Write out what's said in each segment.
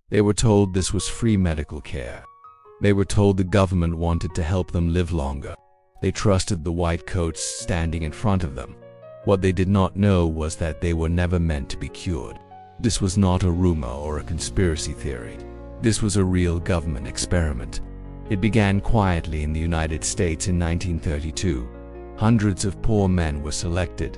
They were told this was free medical care. They were told the government wanted to help them live longer. They trusted the white coats standing in front of them. What they did not know was that they were never meant to be cured. This was not a rumor or a conspiracy theory. This was a real government experiment. It began quietly in the United States in 1932. Hundreds of poor men were selected,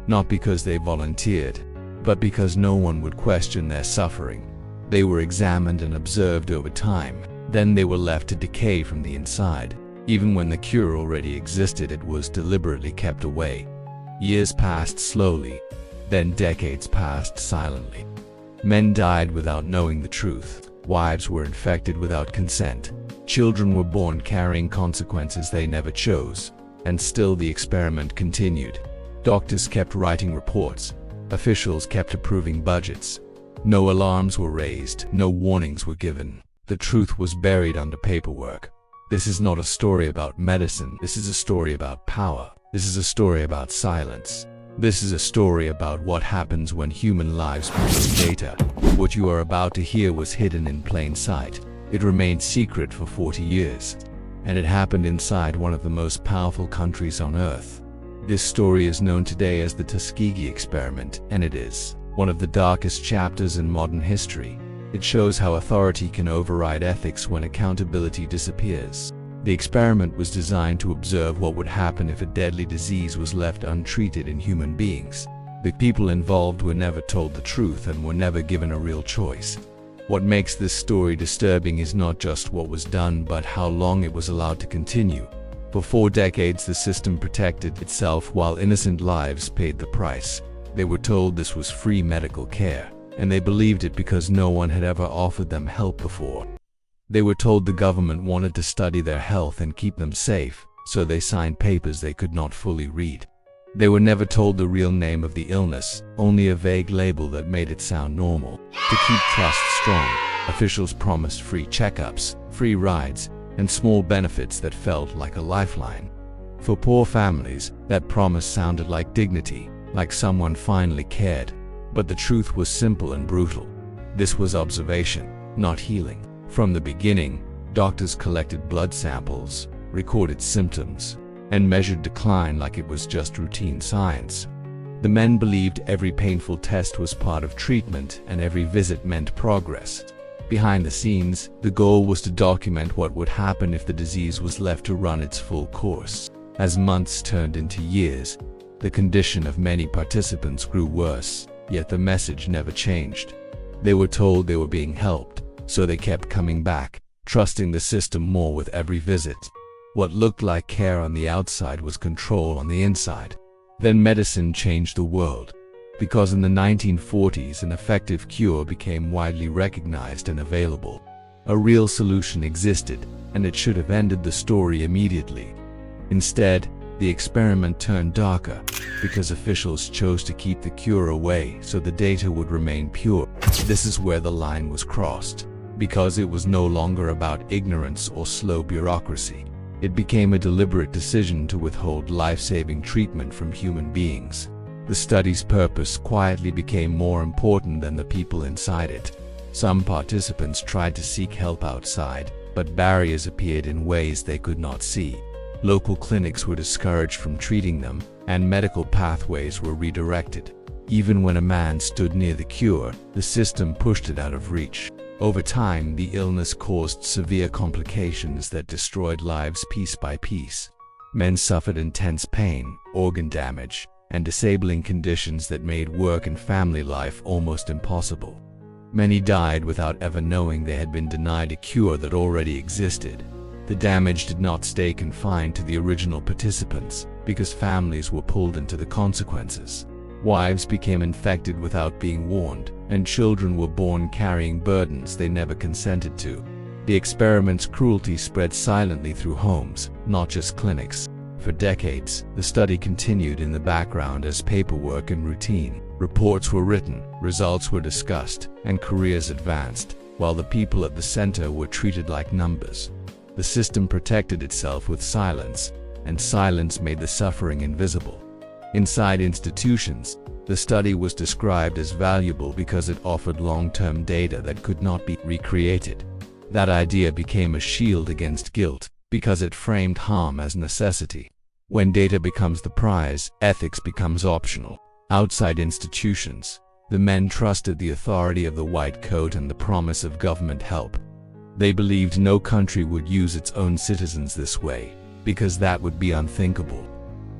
not because they volunteered, but because no one would question their suffering. They were examined and observed over time. Then they were left to decay from the inside. Even when the cure already existed, it was deliberately kept away. Years passed slowly, then decades passed silently. Men died without knowing the truth. Wives were infected without consent. Children were born carrying consequences they never chose. And still the experiment continued. Doctors kept writing reports. Officials kept approving budgets. No alarms were raised, no warnings were given. The truth was buried under paperwork. This is not a story about medicine. This is a story about power. This is a story about silence. This is a story about what happens when human lives become data. What you are about to hear was hidden in plain sight. It remained secret for 40 years. And it happened inside one of the most powerful countries on Earth. This story is known today as the Tuskegee experiment, and it is one of the darkest chapters in modern history. It shows how authority can override ethics when accountability disappears. The experiment was designed to observe what would happen if a deadly disease was left untreated in human beings. The people involved were never told the truth and were never given a real choice. What makes this story disturbing is not just what was done, but how long it was allowed to continue. For 4 decades, the system protected itself while innocent lives paid the price. They were told this was free medical care, and they believed it because no one had ever offered them help before. They were told the government wanted to study their health and keep them safe, so they signed papers they could not fully read. They were never told the real name of the illness, only a vague label that made it sound normal. To keep trust strong, officials promised free checkups, free rides, and small benefits that felt like a lifeline. For poor families, that promise sounded like dignity, like someone finally cared. But the truth was simple and brutal. This was observation, not healing. From the beginning, doctors collected blood samples, recorded symptoms, and measured decline like it was just routine science. The men believed every painful test was part of treatment and every visit meant progress. Behind the scenes, the goal was to document what would happen if the disease was left to run its full course. As months turned into years, the condition of many participants grew worse. Yet the message never changed. They were told they were being helped, so they kept coming back, trusting the system more with every visit. What looked like care on the outside was control on the inside. Then medicine changed the world, because in the 1940s an effective cure became widely recognized and available. A real solution existed, and it should have ended the story immediately. Instead, the experiment turned darker, because officials chose to keep the cure away so the data would remain pure. This is where the line was crossed, because it was no longer about ignorance or slow bureaucracy. It became a deliberate decision to withhold life-saving treatment from human beings. The study's purpose quietly became more important than the people inside it. Some participants tried to seek help outside, but barriers appeared in ways they could not see. Local clinics were discouraged from treating them, and medical pathways were redirected. Even when a man stood near the cure, the system pushed it out of reach. Over time, the illness caused severe complications that destroyed lives piece by piece. Men suffered intense pain, organ damage, and disabling conditions that made work and family life almost impossible. Many died without ever knowing they had been denied a cure that already existed. The damage did not stay confined to the original participants, because families were pulled into the consequences. Wives became infected without being warned, and children were born carrying burdens they never consented to. The experiment's cruelty spread silently through homes, not just clinics. For decades, the study continued in the background as paperwork and routine. Reports were written, results were discussed, and careers advanced, while the people at the center were treated like numbers. The system protected itself with silence, and silence made the suffering invisible. Inside institutions, The study was described as valuable because it offered long-term data that could not be recreated. That idea became a shield against guilt because it framed harm as necessity. When data becomes the prize, ethics becomes optional. Outside institutions, the men trusted the authority of the white coat and the promise of government help. They believed no country would use its own citizens this way, because that would be unthinkable.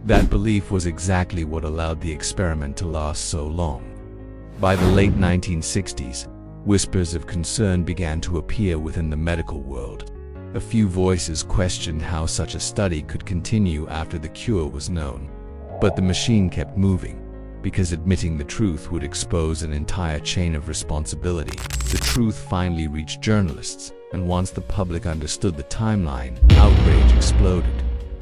That belief was exactly what allowed the experiment to last so long. By the late 1960s, whispers of concern began to appear within the medical world. A few voices questioned how such a study could continue after the cure was known. But the machine kept moving, because admitting the truth would expose an entire chain of responsibility. The truth finally reached journalists, and once the public understood the timeline, outrage exploded.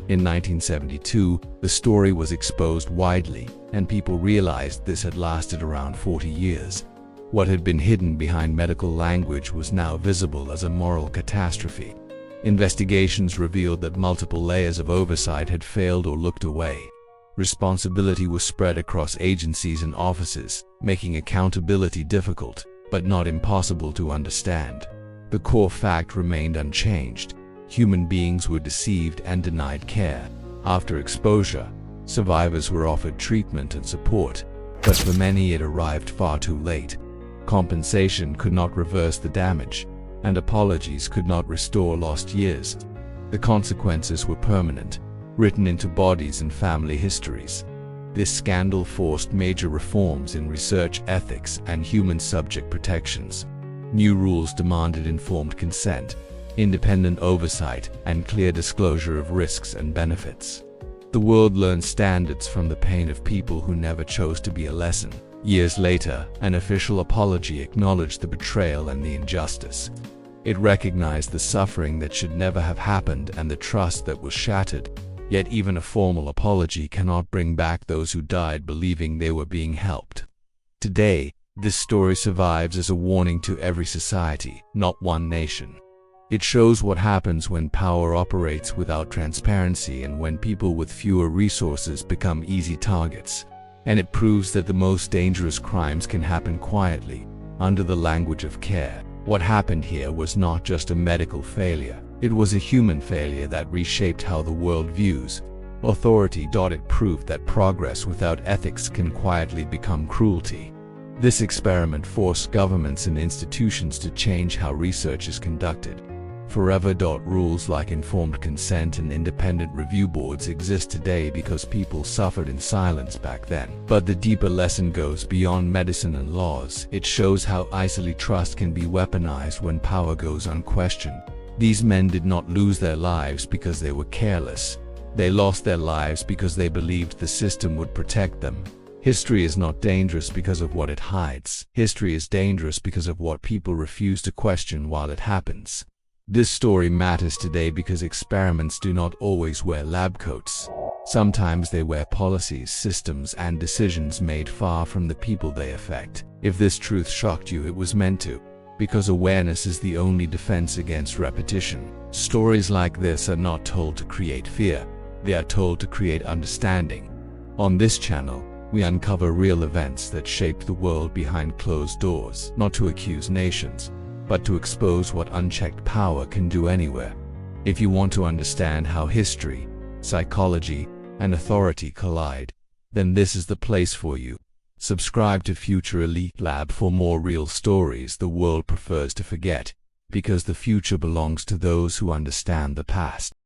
In 1972, the story was exposed widely, and people realized this had lasted around 40 years. What had been hidden behind medical language was now visible as a moral catastrophe. Investigations revealed that multiple layers of oversight had failed or looked away. Responsibility was spread across agencies and offices, making accountability difficult, but not impossible to understand. The core fact remained unchanged. Human beings were deceived and denied care. After exposure, survivors were offered treatment and support, but for many it arrived far too late. Compensation could not reverse the damage, and apologies could not restore lost years. The consequences were permanent, written into bodies and family histories. This scandal forced major reforms in research ethics and human subject protections. New rules demanded informed consent, independent oversight, and clear disclosure of risks and benefits. The world learned standards from the pain of people who never chose to be a lesson. Years later, an official apology acknowledged the betrayal and the injustice. It recognized the suffering that should never have happened and the trust that was shattered. Yet even a formal apology cannot bring back those who died believing they were being helped. Today, this story survives as a warning to every society, not one nation. It shows what happens when power operates without transparency and when people with fewer resources become easy targets. And it proves that the most dangerous crimes can happen quietly, under the language of care. What happened here was not just a medical failure. It was a human failure that reshaped how the world views authority. It proved that progress without ethics can quietly become cruelty. This experiment forced governments and institutions to change how research is conducted. Forever. Rules like informed consent and independent review boards exist today because people suffered in silence back then. But the deeper lesson goes beyond medicine and laws. It shows how easily trust can be weaponized when power goes unquestioned. These men did not lose their lives because they were careless. They lost their lives because they believed the system would protect them. History is not dangerous because of what it hides. History is dangerous because of what people refuse to question while it happens. This story matters today because experiments do not always wear lab coats. Sometimes they wear policies, systems, and decisions made far from the people they affect. If this truth shocked you, it was meant to. Because awareness is the only defense against repetition. Stories like this are not told to create fear. They are told to create understanding. On this channel, we uncover real events that shaped the world behind closed doors, not to accuse nations, but to expose what unchecked power can do anywhere. If you want to understand how history, psychology, and authority collide, then this is the place for you. Subscribe to Future Elite Lab for more real stories the world prefers to forget, because the future belongs to those who understand the past.